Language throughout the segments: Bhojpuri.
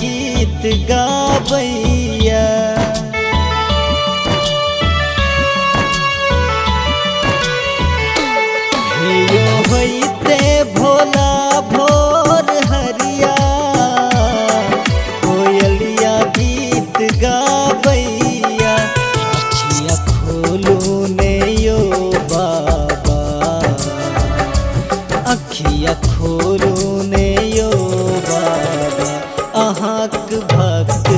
गीत गावैया। हेयो होइते भोला भोर हरिया, कोयलिया गीत गावैया। अखिया खोलू ने यो बाबा, अखिया खोलू ने यो बाबा, अहाँक भक्त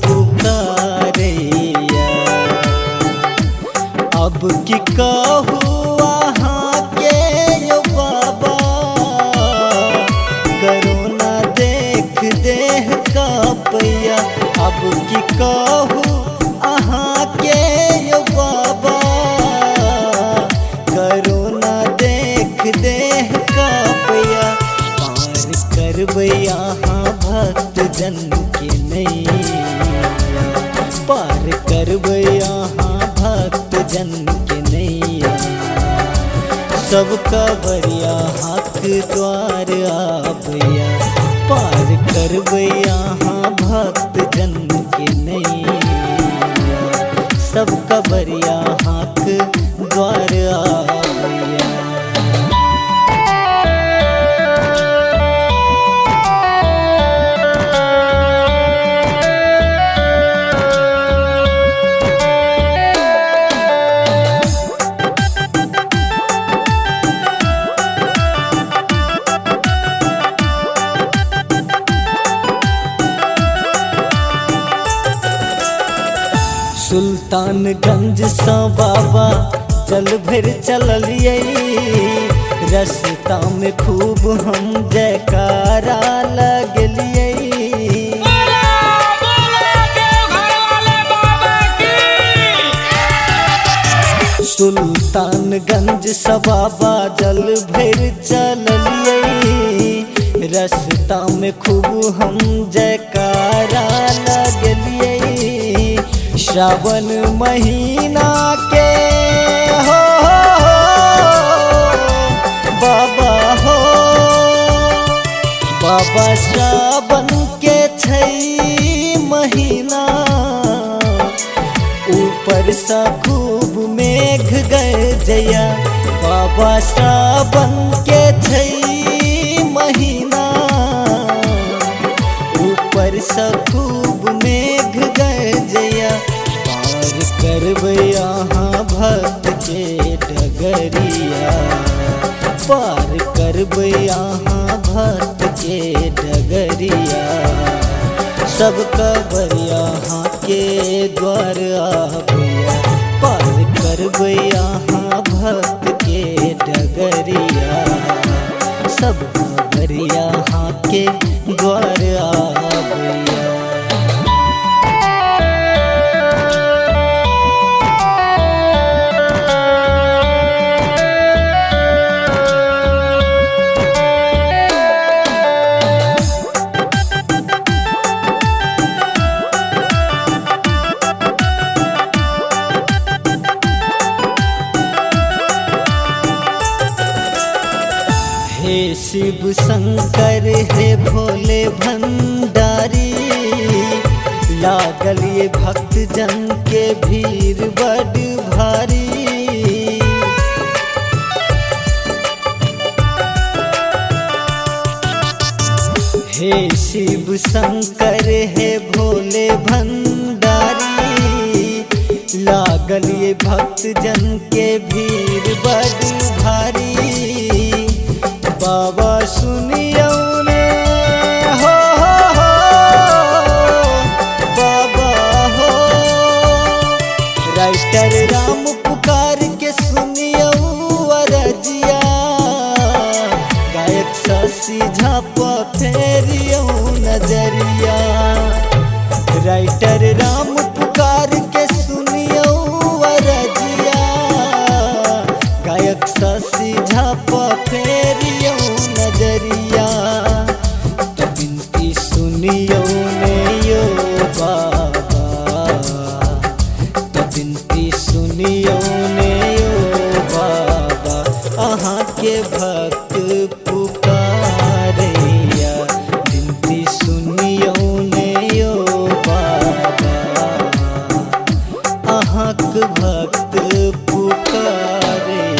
पुकारैया। अब की कहू अहाँ के यो बाबा, करोना देख देह कापैया। अब की कहू अहाँ के यो बाबा, करोना देख देह कापैया। पार करबै अहाँ भक्त जन के नैया, पार करबै अहाँ भक्त जन के नैया। सब कवरिया हक द्वार आबैया, पार करबै अहाँ भक्त जन के नैया। सब कवरिया हक द्वार आबैया। सुल्तानगंज सा बाबा जल भर चलिए, रस्ता में खूब हम जयकारा लगलिए। सुल्तानगंज सा बाबा जल भर चलिए, रस्ता में खूब हम जयकारा लगलिए। श्रावण महीना के हो बाबा हो बाबा, श्रावण के 6 महीना, ऊपर सा खूब मेघ गरजया। बाबा श्रावण के 6 महीना, ऊपर सा खूब मेघ गरजया। पार करबै अहाँ भक्त के डगरिया, पार करबै अहाँ भक्त के डगरिया। सब कवरिया अहाँ के द्वार आबैया, पार करबै अहाँ भक्त के डगरिया। सब कवरिया अहाँ के द्वार आबैया। हे शिव शंकर हे भोले भंडारी, लागल ये भक्त जन के भीड़ बड़ भारी। हे शिव शंकर हे भोले भंडारी, लागल ये भक्त जन के भीड़ बड़ भारी। बाबा सुनियो ने हो बाबा हो, राइटर राम पुकार के सुनियो अरजिया। गायक शशि झापा फेरियो नजरिया, राइटर राम पुकार के सुनियो अरजिया। गायक शशि झापा फेरियो नजरिया। तो बिनती सुनियो ने यो बाबा, तो बिनती सुनियो ने यो बाबा, अहाँ के भक्त पुकारैया। बिनती सुनियो ने अहाँक भक्त पुकारे।